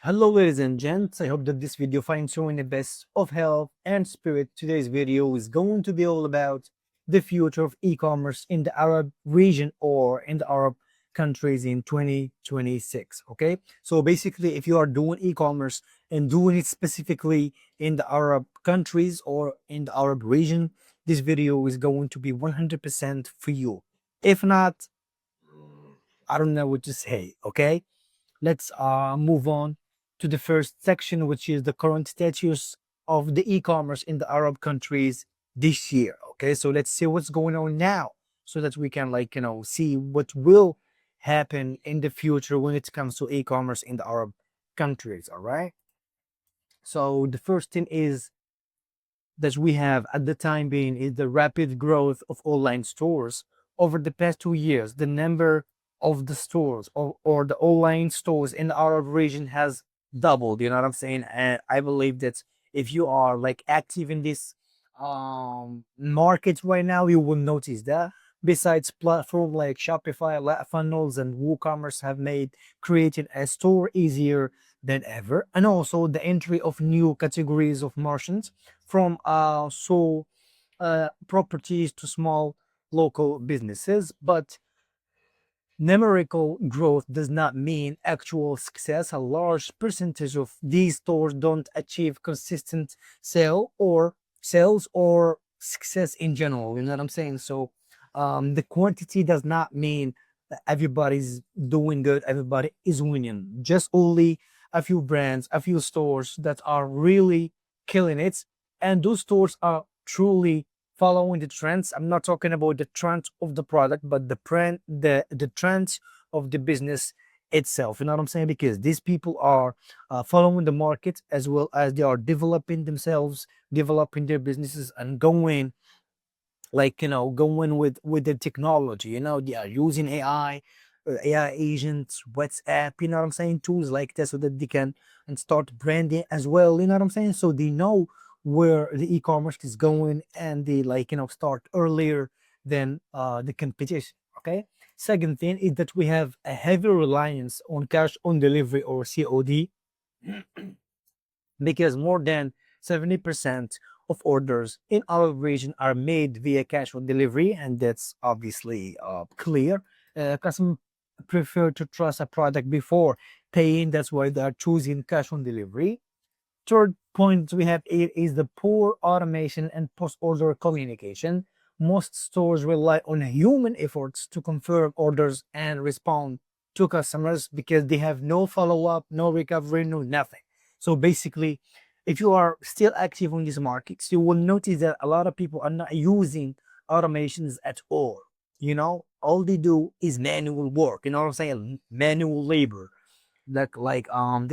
Hello ladies and gents, I hope that this video finds you in the best of health and spirit. Today's video is going to be all about the future of e-commerce in the Arab region or in the Arab countries in 2026. Okay, so basically if you are doing e-commerce and doing it specifically in the Arab countries or in the Arab region, this video is going to be 100% for you. If not, I don't know what to say. Okay, let's move on to the first section, which is the current status of the e-commerce in the Arab countries this year. Okay, so let's see what's going on now, so that we can see what will happen in the future when it comes to e-commerce in the Arab countries. All right. So the first thing is that we have at the time being is the rapid growth of online stores over the past 2 years. The number of the stores or the online stores in the Arab region has doubled. You know what I'm saying? And I believe that if you are like active in this market right now, you will notice that. Besides, platform like Shopify, Funnels, and WooCommerce have made creating a store easier than ever, and also the entry of new categories of merchants from properties to small local businesses. But numerical growth does not mean actual success. A large percentage of these stores don't achieve consistent sales or success in general. You know what I'm saying? So the quantity does not mean that everybody's doing good, everybody is winning. Just only a few brands, a few stores that are really killing it. And those stores are truly following the trends. I'm not talking about the trend of the product, but the trends of the business itself. You know what I'm saying? Because these people are following the market, as well as they are developing themselves, developing their businesses, and going going with the technology. They are using AI agents, WhatsApp, you know what I'm saying, tools like that, so that they can and start branding as well. You know what I'm saying? So they know where the e-commerce is going, and they start earlier than the competition. Okay. Second thing is that we have a heavy reliance on cash on delivery or COD, because more than 70% of orders in our region are made via cash on delivery, and that's obviously clear. Customers prefer to trust a product before paying. That's why they are choosing cash on delivery. Third point we have here is the poor automation and post-order communication. Most stores rely on human efforts to confirm orders and respond to customers, because they have no follow-up, no recovery, no nothing. So basically, if you are still active on these markets, you will notice that a lot of people are not using automations at all. All they do is manual work. You know what I'm saying? Manual labor. They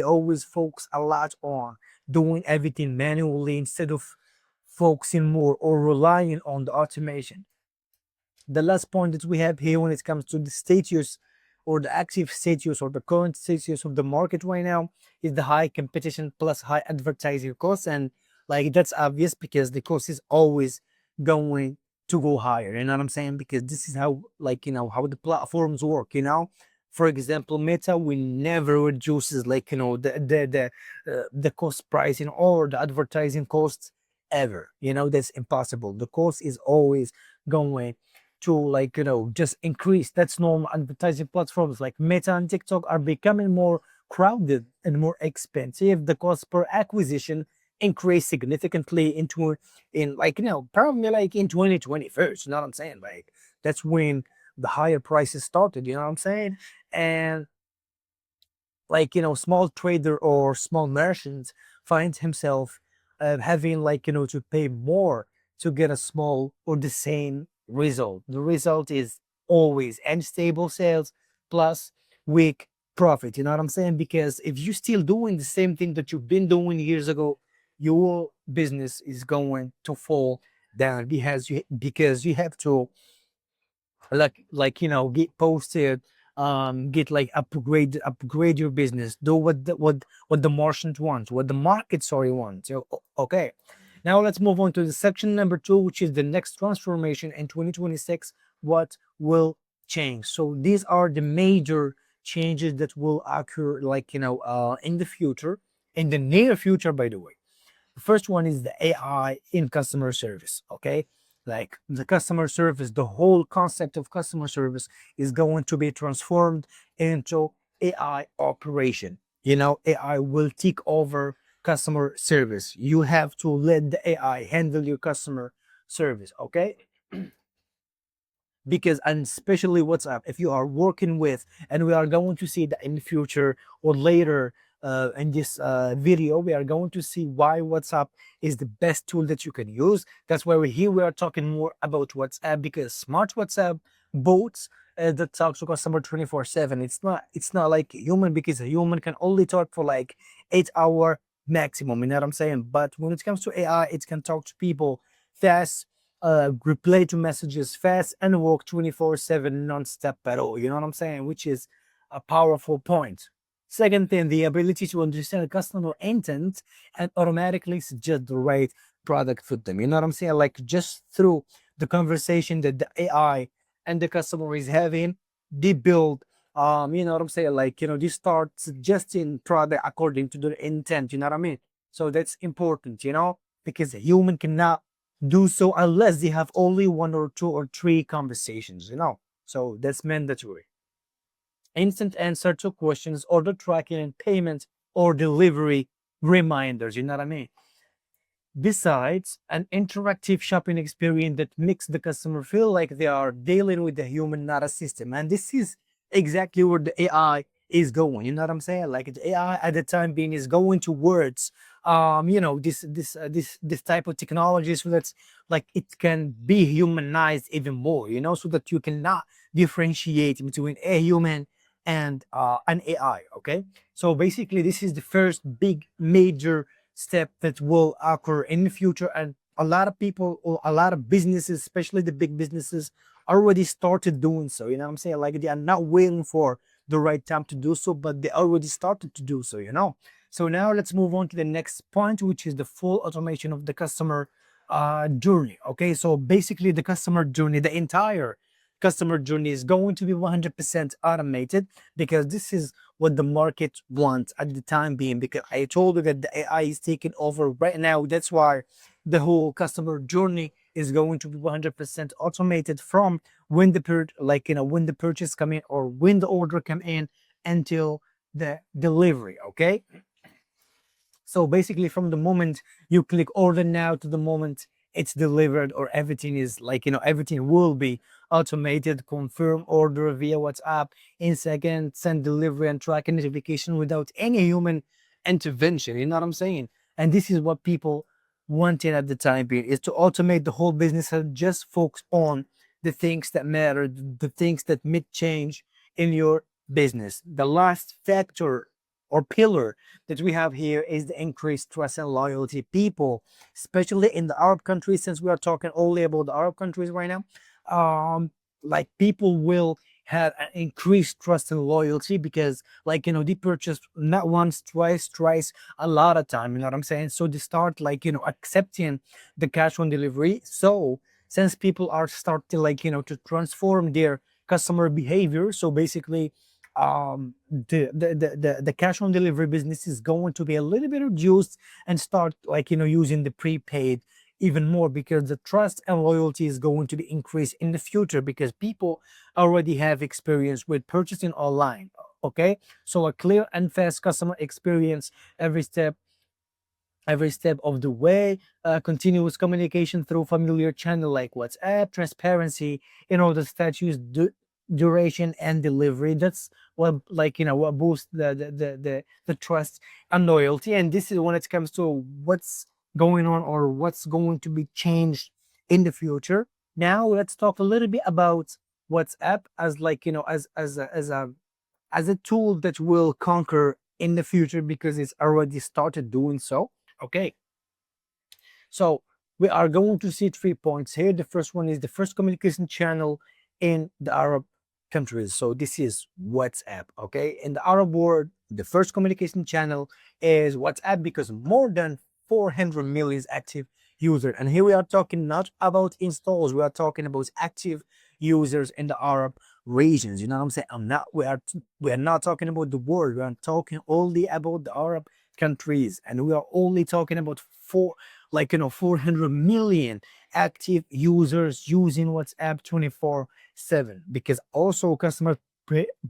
always focus a lot on doing everything manually instead of focusing more or relying on the automation. The last point that we have here when it comes to the status or the active status or the current status of the market right now is the high competition plus high advertising costs. And that's obvious, because the cost is always going to go higher. You know what I'm saying? Because this is how how the platforms work. For example, Meta will never reduces the cost pricing or the advertising costs ever. That's impossible. The cost is always going to just increase. That's normal. Advertising platforms like Meta and TikTok are becoming more crowded and more expensive. The cost per acquisition increased significantly in probably in 2021. You know what I'm saying? That's when the higher prices started. You know what I'm saying? And small trader or small merchants finds himself having to pay more to get a small or the same result. The result is always unstable sales plus weak profit. You know what I'm saying? Because if you're still doing the same thing that you've been doing years ago, your business is going to fall down, because you have to get posted, get upgrade your business, do what the merchant wants, what the market wants. Okay, now let's move on to the section number 2, which is the next transformation in 2026. What will change? So these are the major changes that will occur, like, in the future, in the near future, by the way. The first one is the AI in customer service. Okay. Like the customer service, the whole concept of customer service is going to be transformed into AI operation. AI will take over customer service. You have to let the AI handle your customer service. Okay. Because, and especially WhatsApp, if you are working with, and we are going to see that in the future or later, in this video, we are going to see why WhatsApp is the best tool that you can use. That's why we are talking more about WhatsApp, because smart WhatsApp bots that talk to customer 24/7, it's not like human, because a human can only talk for like 8 hour maximum, you know what I'm saying? But when it comes to AI, it can talk to people fast, reply to messages fast, and work 24/7 non-stop at all. You know what I'm saying? Which is a powerful point. Second thing, the ability to understand customer intent and automatically suggest the right product for them. You know what I'm saying? Like just through the conversation that the AI and the customer is having, they build, you know what I'm saying? Like, they start suggesting product according to their intent. You know what I mean? So that's important, because a human cannot do so unless they have only one or two or three conversations. So that's mandatory. Instant answer to questions, order tracking and payment or delivery reminders. You know what I mean? Besides, an interactive shopping experience that makes the customer feel like they are dealing with a human, not a system. And this is exactly where the AI is going. You know what I'm saying? Like the AI at the time being is going towards, this type of technology, so that's like it can be humanized even more. So that you cannot differentiate between a human and an AI. Okay, so basically, this is the first big major step that will occur in the future, and a lot of people or a lot of businesses, especially the big businesses, already started doing so. You know what I'm saying? Like they are not waiting for the right time to do so, but they already started to do so. So now let's move on to the next point, which is the full automation of the customer journey. Okay, so basically the customer journey, the entire customer journey is going to be 100% automated, because this is what the market wants at the time being. Because I told you that the AI is taking over right now. That's why the whole customer journey is going to be 100% automated from when when the purchase come in, or when the order come in, until the delivery. Okay, so basically, from the moment you click order now to the moment it's delivered, or everything is everything will be automated. Confirm order via WhatsApp in seconds, send delivery and track a notification without any human intervention. You know what I'm saying? And this is what people wanted at the time being, is to automate the whole business and just focus on the things that matter, the things that make change in your business. The last factor or pillar that we have here is the increased trust and loyalty. People, especially in the Arab countries, since we are talking only about the Arab countries right now, like people will have an increased trust and loyalty, because they purchase not once, twice, thrice, a lot of time. You know what I'm saying? So they start accepting the cash on delivery. So since people are starting to transform their customer behavior, so basically the cash on delivery business is going to be a little bit reduced, and start using the prepaid even more, because the trust and loyalty is going to be increased in the future, because people already have experience with purchasing online. Okay, so a clear and fast customer experience every step of the way, continuous communication through familiar channel like WhatsApp, transparency in all the statues, duration and delivery. That's what what boosts the trust and loyalty. And this is when it comes to what's going on, or what's going to be changed in the future. Now let's talk a little bit about WhatsApp as as a tool that will conquer in the future, because it's already started doing so. Okay, so we are going to see 3 points here. The first one is the first communication channel in the Arab countries. So this is WhatsApp. Okay, in the Arab world, the first communication channel is WhatsApp, because more than 400 million active users. And here we are talking not about installs, we are talking about active users in the Arab regions. You know what I'm saying? We are not talking about the world. We are talking only about the Arab countries, and we are only talking about 400 million active users using WhatsApp 24/7. Because also customers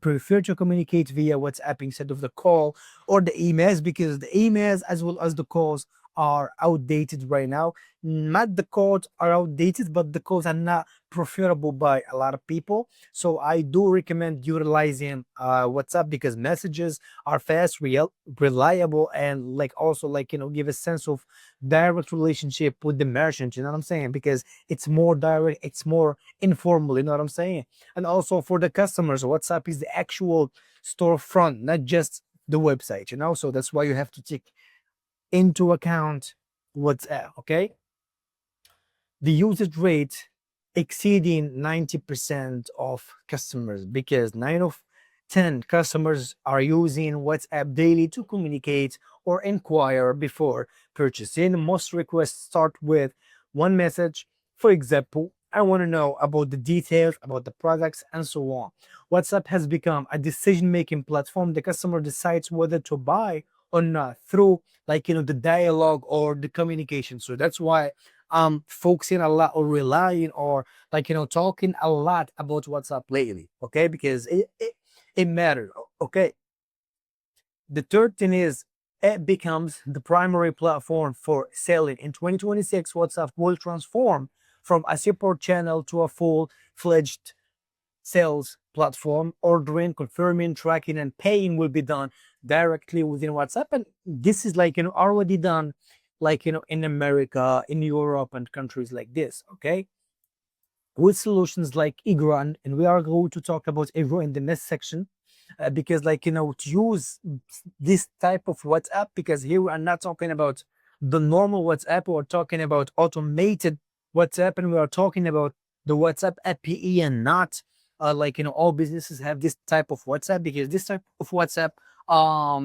prefer to communicate via WhatsApp instead of the call or the emails, because the emails as well as the calls are outdated right now. Not the calls are outdated, but the calls are not preferable by a lot of people. So I do recommend utilizing WhatsApp, because messages are fast, reliable, and like also like give a sense of direct relationship with the merchant. You know what I'm saying? Because it's more direct, it's more informal. You know what I'm saying? And also for the customers, WhatsApp is the actual storefront, not just the website. So that's why you have to take into account WhatsApp. Okay, the usage rate exceeding 90% of customers, because 9 of 10 customers are using WhatsApp daily to communicate or inquire before purchasing. Most requests start with one message. For example, I want to know about the details about the products and so on. WhatsApp has become a decision making platform. The customer decides whether to buy or not through the dialogue or the communication. So that's why focusing a lot or relying or talking a lot about WhatsApp lately. Okay, because it matters. Okay, the third thing is it becomes the primary platform for selling. In 2026, WhatsApp will transform from a support channel to a full-fledged sales platform. Ordering, confirming, tracking, and paying will be done directly within WhatsApp. And this is already done in America, in Europe, and countries like this. Okay, with solutions like Igro, and we are going to talk about Igro in the next section, because to use this type of WhatsApp, because here we are not talking about the normal WhatsApp, we're talking about automated WhatsApp, and we are talking about the WhatsApp API, and not all businesses have this type of WhatsApp, because this type of WhatsApp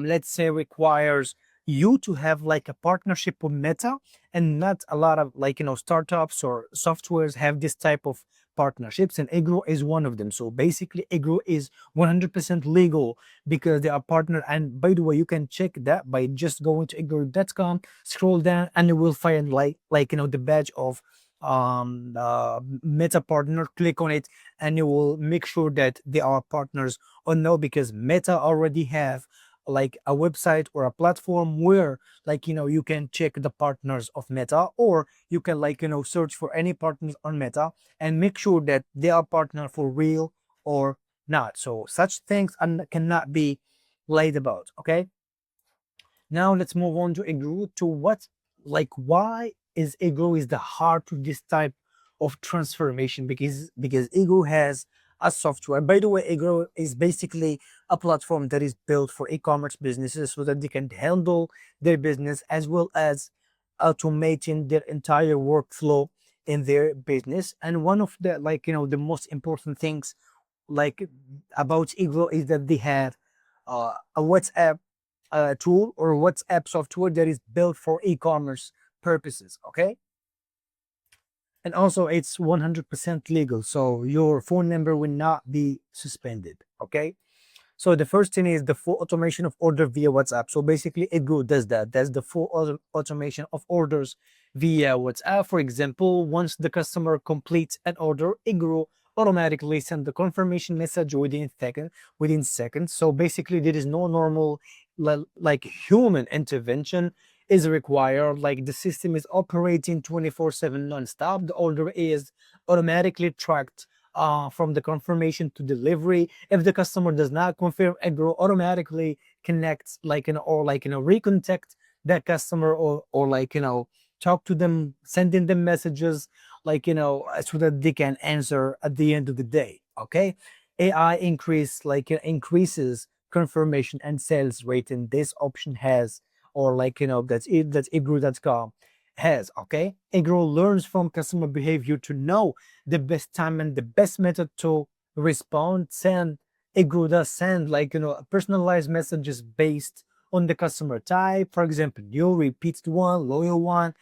let's say requires you to have a partnership with Meta, and not a lot of startups or softwares have this type of partnerships, and Igro is one of them. So basically Igro is 100% legal, because they are partner. And by the way, you can check that by just going to igro.com, scroll down, and you will find the badge of Meta partner. Click on it, and you will make sure that they are partners or no, because Meta already have a website or a platform where you can check the partners of Meta, or you can search for any partners on Meta and make sure that they are partner for real or not. So such things cannot be lied about. Okay, now let's move on to Igro, to why is Igro is the heart of this type of transformation, because Igro has a software. By the way, Igro is basically a platform that is built for e-commerce businesses, so that they can handle their business as well as automating their entire workflow in their business. And one of the the most important things like about Igro is that they have a WhatsApp tool or WhatsApp software that is built for e-commerce purposes. Okay, and also it's 100% legal, so your phone number will not be suspended. Okay, so the first thing is the full automation of order via WhatsApp. So basically Igro does that. That's the full automation of orders via WhatsApp. For example, once the customer completes an order, Igro automatically send the confirmation message within seconds. So basically there is no normal human intervention is required. The system is operating 24/7 non-stop. The order is automatically tracked from the confirmation to delivery. If the customer does not confirm, Igro automatically connects or recontact that customer, or talk to them, sending them messages so that they can answer at the end of the day. Okay, AI increases confirmation and sales rate, and this option has, or that's it, that's Igro.com has. Okay, Igro learns from customer behavior to know the best time and the best method to respond. Igro does send personalized messages based on the customer type. For example, new, repeated one, loyal one,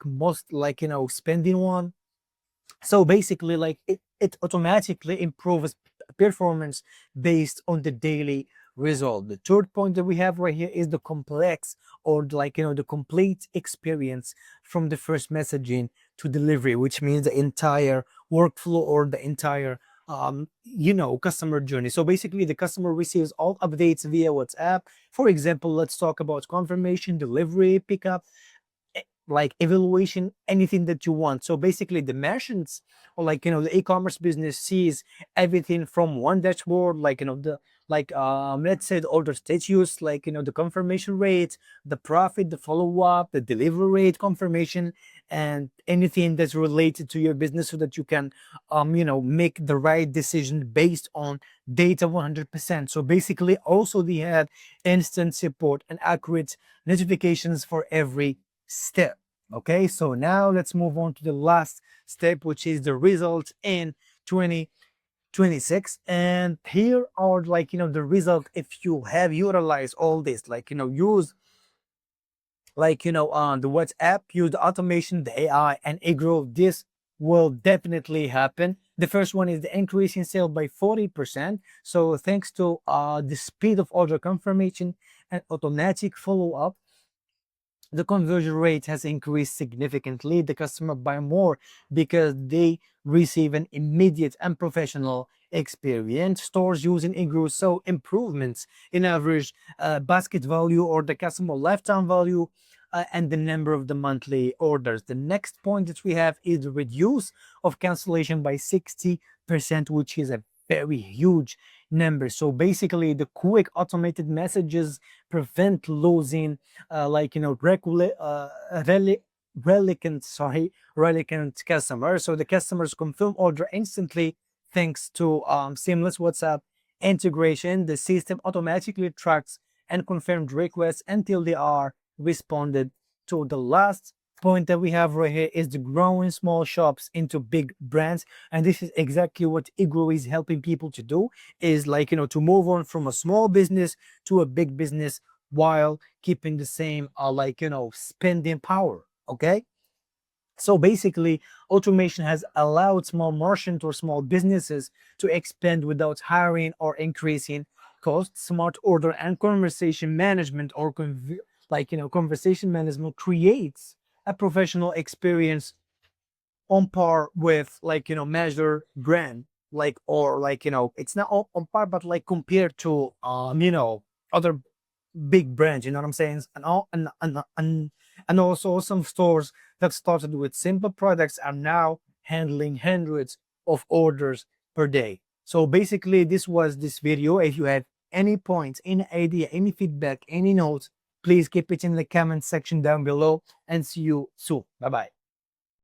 most spending one. So basically it automatically improves performance based on the daily result. The third point that we have right here is the complex, or the complete experience from the first messaging to delivery, which means the entire workflow or the entire customer journey. So basically the customer receives all updates via WhatsApp. For example, let's talk about confirmation, delivery, pickup, like evaluation, anything that you want. So basically the merchants, or the e-commerce business, sees everything from one dashboard, let's say the order status, the confirmation rate, the profit, the follow-up, the delivery rate confirmation, and anything that's related to your business, so that you can make the right decision based on data 100%. So basically also they had instant support and accurate notifications for every step. Okay, so now let's move on to the last step, which is the result in 2026. And here are the result if you have utilized all this, use the WhatsApp, use the automation, the AI, and Igro. This will definitely happen. The first one is the increase in sale by 40%. So thanks to the speed of order confirmation and automatic follow-up, the conversion rate has increased significantly. The customer buy more because they receive an immediate and professional experience. Stores using Igro saw improvements in average basket value, or the customer lifetime value, and the number of the monthly orders. The next point that we have is the reduce of cancellation by 60%, which is a very huge number. So basically the quick automated messages prevent losing relicant customers. So the customers confirm order instantly thanks to seamless WhatsApp integration. The system automatically tracks and confirmed requests until they are responded to. The last point that we have right here is the growing small shops into big brands, and this is exactly what Igro is helping people to do, is to move on from a small business to a big business while keeping the same spending power. Okay, so basically automation has allowed small merchants or small businesses to expand without hiring or increasing costs. Smart order and conversation management, or conversation management, creates a professional experience on par with major brand, it's not on par, but compared to other big brands, you know what I'm saying? And also some stores that started with simple products are now handling hundreds of orders per day. So basically this was this video. If you have any points, any idea, any feedback, any notes, please keep it in the comment section down below, and see you soon. Bye bye.